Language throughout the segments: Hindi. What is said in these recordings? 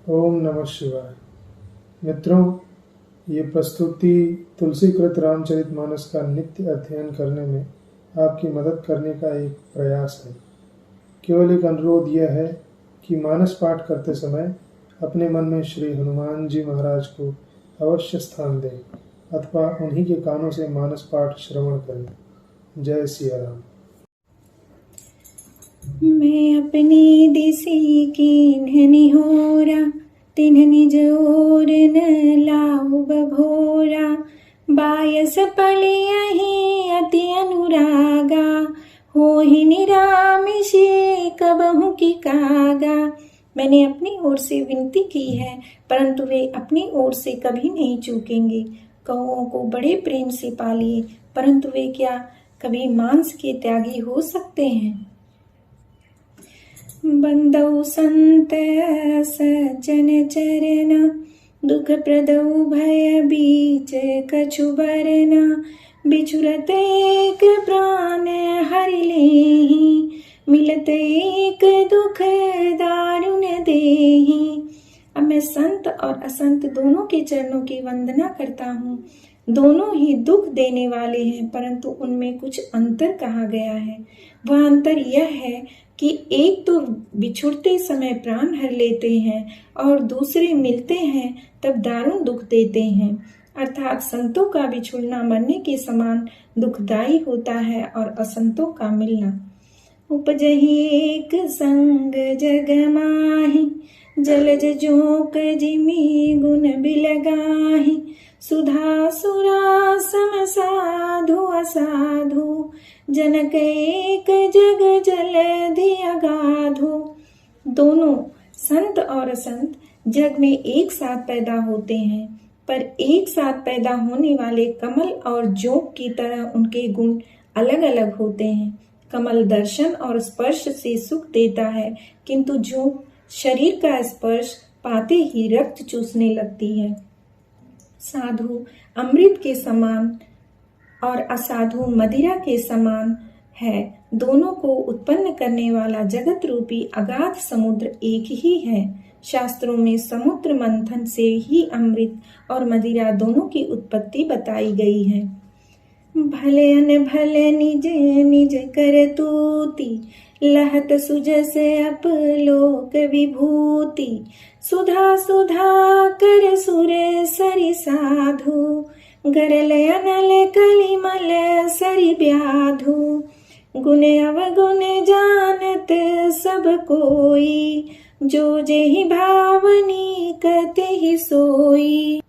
ओम नमः शिवाय। मित्रों, ये प्रस्तुति तुलसीकृत रामचरितमानस का नित्य अध्ययन करने में आपकी मदद करने का एक प्रयास है। केवल एक अनुरोध यह है कि मानस पाठ करते समय अपने मन में श्री हनुमान जी महाराज को अवश्य स्थान दें अथवा उन्हीं के कानों से मानस पाठ श्रवण करें। जय सिया राम। मैं अपनी दिसी कीन्ह निहोरा, तिन्ह निज ओर न लाऊ बभोरा। बायस पलियहि अति अनुरागा, होहि निरामिषे कबहु की कागा। मैंने अपनी ओर से विनती की है, परंतु वे अपनी ओर से कभी नहीं चूकेंगे। कौओं को बड़े प्रेम से पालिए, परंतु वे क्या कभी मांस के त्यागी हो सकते हैं। बंदौ संत सज्जन चरण, दुख प्रदौ भय बीच कछु बरना। बिछुरत एक प्राण हरि लेहि, मिलत एक दुख दारुण देहि। अब मैं संत और असंत दोनों के चरणों की वंदना करता हूँ। दोनों ही दुख देने वाले हैं, परंतु उनमें कुछ अंतर कहा गया है। वह अंतर यह है कि एक तो बिछुड़ते समय प्राण हर लेते हैं और दूसरे मिलते हैं तब दारुण दुख देते हैं। अर्थात संतों का बिछुड़ना मरने के समान दुखदायी होता है और असंतों का मिलना। उपजहि एक संग जग माहि, जलज जोक जिमि गुण बिलगाहि। सुधा सुरा सम साधु असाधु, जनक एक जग जलधि अगाधु। दोनों संत और असंत जग में एक साथ पैदा होते हैं, पर एक साथ पैदा होने वाले कमल और जोंक की तरह उनके गुण अलग अलग होते हैं। कमल दर्शन और स्पर्श से सुख देता है, किंतु जोंक शरीर का स्पर्श पाते ही रक्त चूसने लगती है। साधु अमृत के समान और असाधु मदिरा के समान है। दोनों को उत्पन्न करने वाला जगत रूपी अगाध समुद्र एक ही है। शास्त्रों में समुद्र मंथन से ही अमृत और मदिरा दोनों की उत्पत्ति बताई गई है। भले अनभले निज निज कर तूति, लहत सुजस अपलोक विभूति। सुधा सुधा कर सुर सरि साधु, गरल अनल कलिमल सरि ब्याधु। गुण अवगुण जानत सब कोई, जो जेहि भावनी कते ही सोई।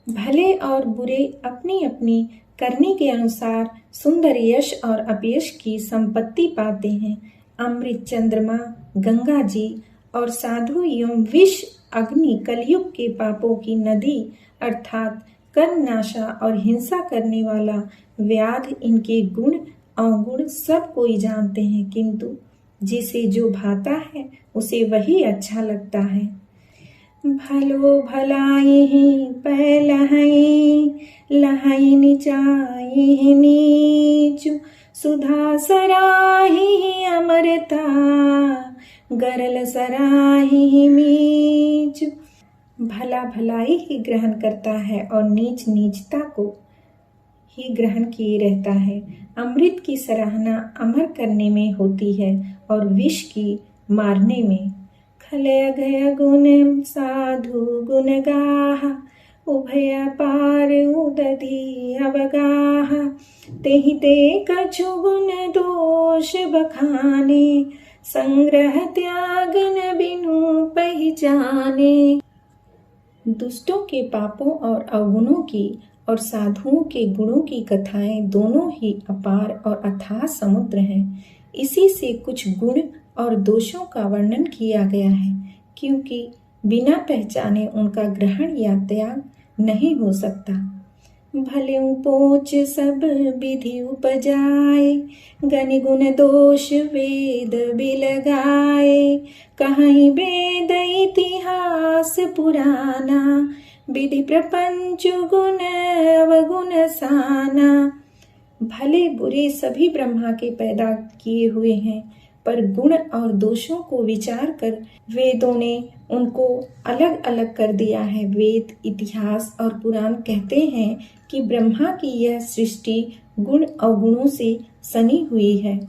भले और बुरे अपनी अपनी करने के अनुसार सुंदर यश और अपयश की संपत्ति पाते हैं। अमृत चंद्रमा, गंगा जी और साधु एवं विष अग्नि कलयुग के पापों की नदी अर्थात कर्मनाशा और हिंसा करने वाला व्याध, इनके गुण अवगुण सब कोई जानते हैं, किंतु जिसे जो भाता है उसे वही अच्छा लगता है। भलो भलाई पहलहि, लहई नीचाई नीचु। सुधा सराही अमरता, गरल सराही मीचु। भला भलाई ही ग्रहण करता है और नीच नीचता को ही ग्रहण किए रहता है। अमृत की सराहना अमर करने में होती है और विष की मारने में। खलय गय गुण साधु गुण गाहा, उभय पार उदधि अवगाहा। तेहि ते कछु गुण दोष बखाने, संग्रह त्याग न बिनु पहचाने। दुष्टों के पापों और अवगुणों की और साधुओं के गुणों की कथाएं दोनों ही अपार और अथाह समुद्र हैं। इसी से कुछ गुण और दोषों का वर्णन किया गया है, क्योंकि बिना पहचाने उनका ग्रहण या त्याग नहीं हो सकता। भले पोच सब विधि उपजाए, गनि गुण दोष वेद बिलगाए। कहीं वेद इतिहास पुराना, विधि प्रपंच गुण अवगुण साना। भले बुरे सभी ब्रह्मा के पैदा किए हुए हैं, पर गुण और दोषों को विचार कर वेदों ने उनको अलग अलग कर दिया है। वेद, इतिहास और पुराण कहते हैं कि ब्रह्मा की यह सृष्टि गुण अवगुणों से सनी हुई है।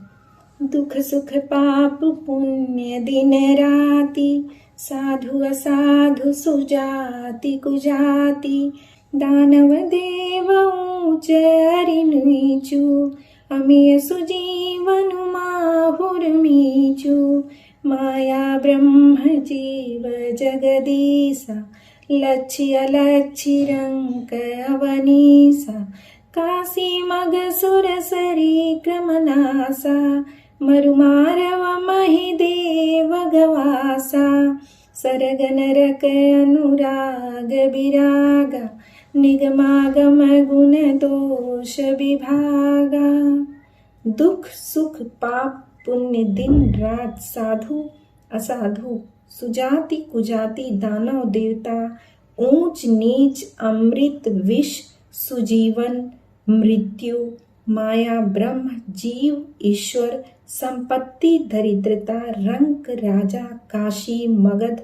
दुख सुख पाप पुण्य दिन राति, साधु असाधु सुजाति कुजाति, दानव देव ऊंच अरि नीचु, अमीय सुजीवनु माहुर मीचु, माया ब्रह्म जीव जगदीसा, लक्ष्य अलक्ष्य रंक अवनीसा, काशी मग सुर सरी क्रमनासा, मरुमारव महि देव गवासा, सरग नरक अनुराग विरागा, निगमागम गुण दोष विभागा। दुख सुख पाप पुण्य दिन रात, साधु असाधु, सुजाति कुजाति, दानव देवता, ऊंच नीच, अमृत विष, सुजीवन मृत्यु, माया ब्रह्म जीव ईश्वर, संपत्ति दरिद्रता, रंक राजा, काशी मगध,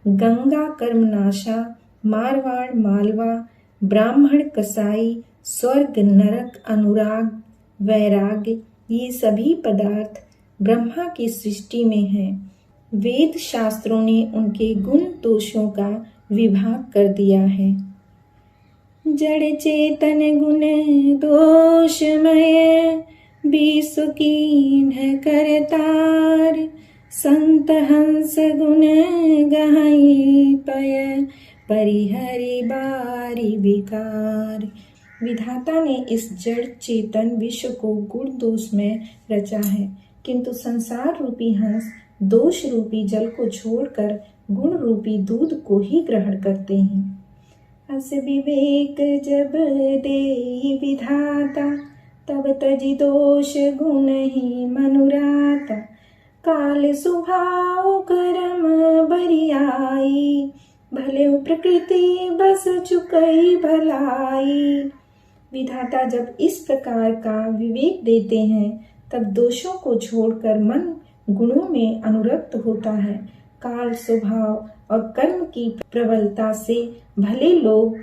गंगा कर्मनाशा, मारवाड़ मालवा, ब्राह्मण कसाई, स्वर्ग नरक, अनुराग वैराग्य, ये सभी पदार्थ ब्रह्मा की सृष्टि में हैं। वेद शास्त्रों ने उनके गुण दोषों का विभाग कर दिया है। जड़ चेतन गुण दोषमय, बीसु कीन्ह करतार, संत हंस गुण गहई पय, परिहरि बारी विकार। विधाता ने इस जड़ चेतन विश्व को गुण दोष में रचा है, किंतु संसार रूपी हंस दोष रूपी जल को छोड़कर गुण रूपी दूध को ही ग्रहण करते हैं। अस विवेक जब देहि विधाता, तब तजि दोष गुण ही मनुराता, काल सुभाव करम बरियाई, भले प्रकृति बस चुकई भलाई। विधाता जब इस प्रकार का विवेक देते हैं तब दोषों को छोड़कर मन गुणों में अनुरक्त होता है। काल स्वभाव और कर्म की प्रबलता से भले लोग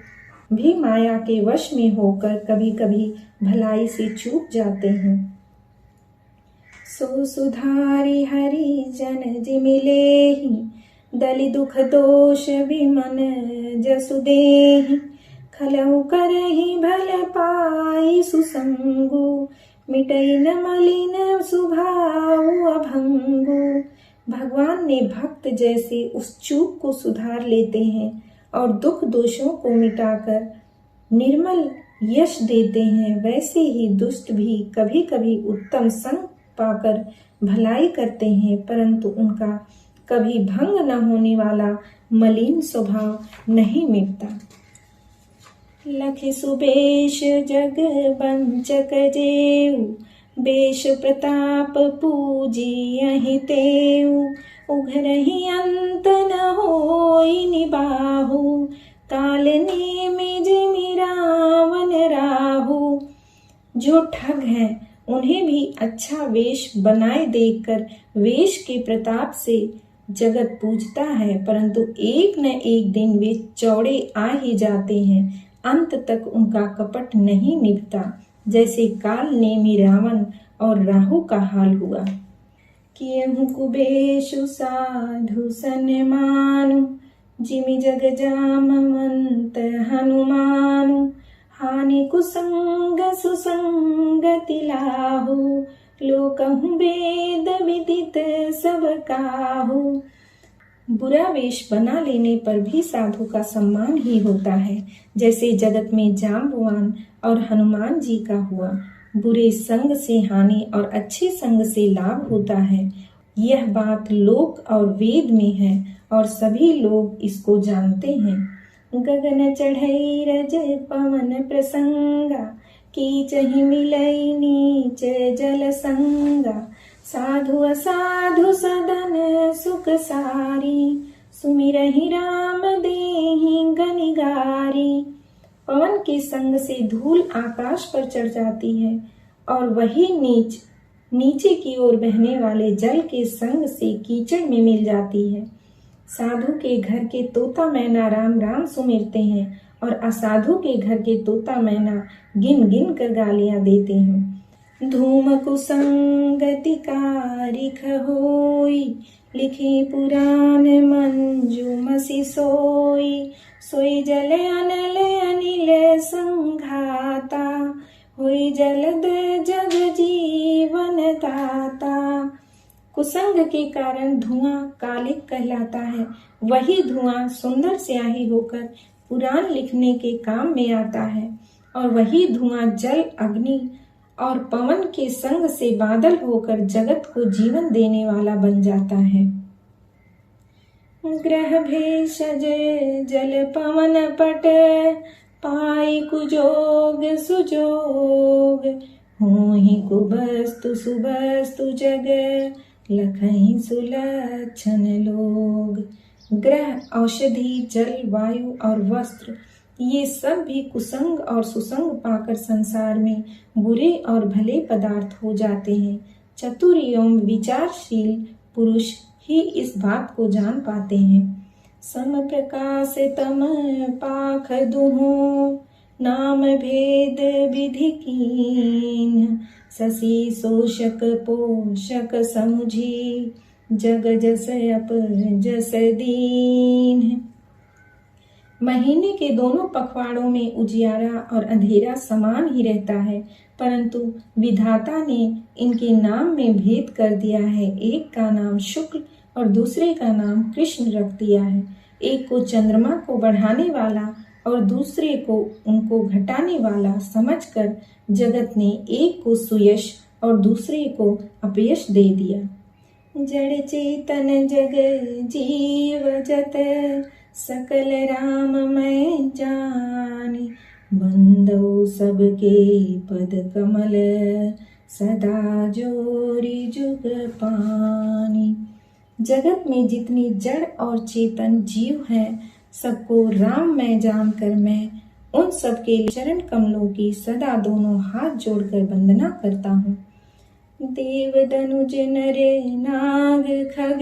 भी माया के वश में होकर कभी कभी भलाई से चूक जाते हैं। सो सुधारी हरि जन जिमिलेहि, दलि दुख दोष विमन जसु देहि, खलउ करहि भल पाई सुसंगु, मिटई न मलिन सुभाव अभंगु। भगवान ने भक्त जैसे उस चूक को सुधार लेते हैं और दुख दोषों को मिटाकर निर्मल यश देते हैं, वैसे ही दुष्ट भी कभी कभी उत्तम संग पाकर भलाई करते हैं, परंतु उनका कभी भंग न होने वाला मलिन स्वभाव नहीं मिटता। लख सुबेश जग बंचक जेऊ, बेश प्रताप पूजियहि तेऊ, उघरहि अंत न होई निबाहु, काल नेमि जिमि रावण राहु। जो ठग हैं उन्हें भी अच्छा वेश बनाए देखकर वेश के प्रताप से जगत पूजता है, परंतु एक न एक दिन वे चौड़े आ ही जाते हैं, अंत तक उनका कपट नहीं निभता, जैसे काल नेमि रावण और राहु का हाल हुआ। कियहु कुबेशु साधु सन्मानु, जिमि जग जामवंत हनुमानु, हानि कुसंग सुसंगति लाहु, लोकहु वेद विदित सब काहु। बुरा वेश बना लेने पर भी साधु का सम्मान ही होता है, जैसे जगत में जाम्बवान और हनुमान जी का हुआ। बुरे संग से हानि और अच्छे संग से लाभ होता है, यह बात लोक और वेद में है और सभी लोग इसको जानते हैं। गगन चढ़ई रज पवन प्रसंगा, कीचहि मिलई नीच जल संगा, साधु असाधु सदन सुख सारी, सुमिरहि राम देहि गनिगारी। पवन के संग से धूल आकाश पर चढ़ जाती है और वही नीच नीचे की ओर बहने वाले जल के संग से कीचड़ में मिल जाती है। साधु के घर के तोता मैना राम राम सुमिरते हैं और असाधु के घर के तोता मैना गिन गिन कर गालियां देते हैं। धूम कुसंगति कारिख होई, लिखी पुराण मंजुमसी सोई। सोई जल अनल अनिल संघाता, होई जलद जग जीवन दाता। कुसंग के कारण धुआं कालिक कहलाता है। वही धुआं सुंदर स्याही होकर पुराण लिखने के काम में आता है और वही धुआं जल, अग्नि और पवन के संग से बादल होकर जगत को जीवन देने वाला बन जाता है। ग्रह भेषज जल पवन पट, पाई कुजोग सुजोग। होहि कुबस्तु सुबस्तु जग, लखहि सुलक्षण लोग। ग्रह, औषधि, जल, वायु और वस्त्र, ये सब भी कुसंग और सुसंग पाकर संसार में बुरे और भले पदार्थ हो जाते हैं। चतुर एवं विचारशील पुरुष ही इस बात को जान पाते हैं। सम प्रकाश तम पाख दुहु, नाम भेद विधि कीन। शशि शोषक पोषक समुझी, जग जस अप जस दीन। महीने के दोनों पखवाड़ों में उजियारा और अंधेरा समान ही रहता है, परंतु विधाता ने इनके नाम में भेद कर दिया है। एक का नाम शुक्ल और दूसरे का नाम कृष्ण रख दिया है। एक को चंद्रमा को बढ़ाने वाला और दूसरे को उनको घटाने वाला समझकर जगत ने एक को सुयश और दूसरे को अपयश दे दिया। जड़ चेतन जग जीव जत, सकल राम मैं जानी। बंदो सबके पद कमल, सदा जोरी जुग पानी। जगत में जितनी जड़ और चेतन जीव हैं, सबको राम मैं जानकर मैं उन सबके चरण कमलों की सदा दोनों हाथ जोड़कर वंदना करता हूँ। देव दनुज नर नाग खग,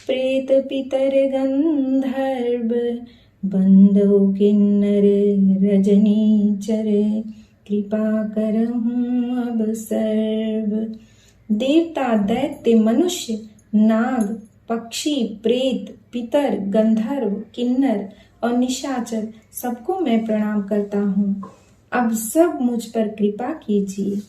प्रेत पितर गंधर्व। बंदो किन्नर रजनी चर, कृपा करहूँ अब सर्व। देवता, दैत्य, मनुष्य, नाग, पक्षी, प्रेत, पितर, गंधर्व, किन्नर और निशाचर सबको मैं प्रणाम करता हूँ। अब सब मुझ पर कृपा कीजिए।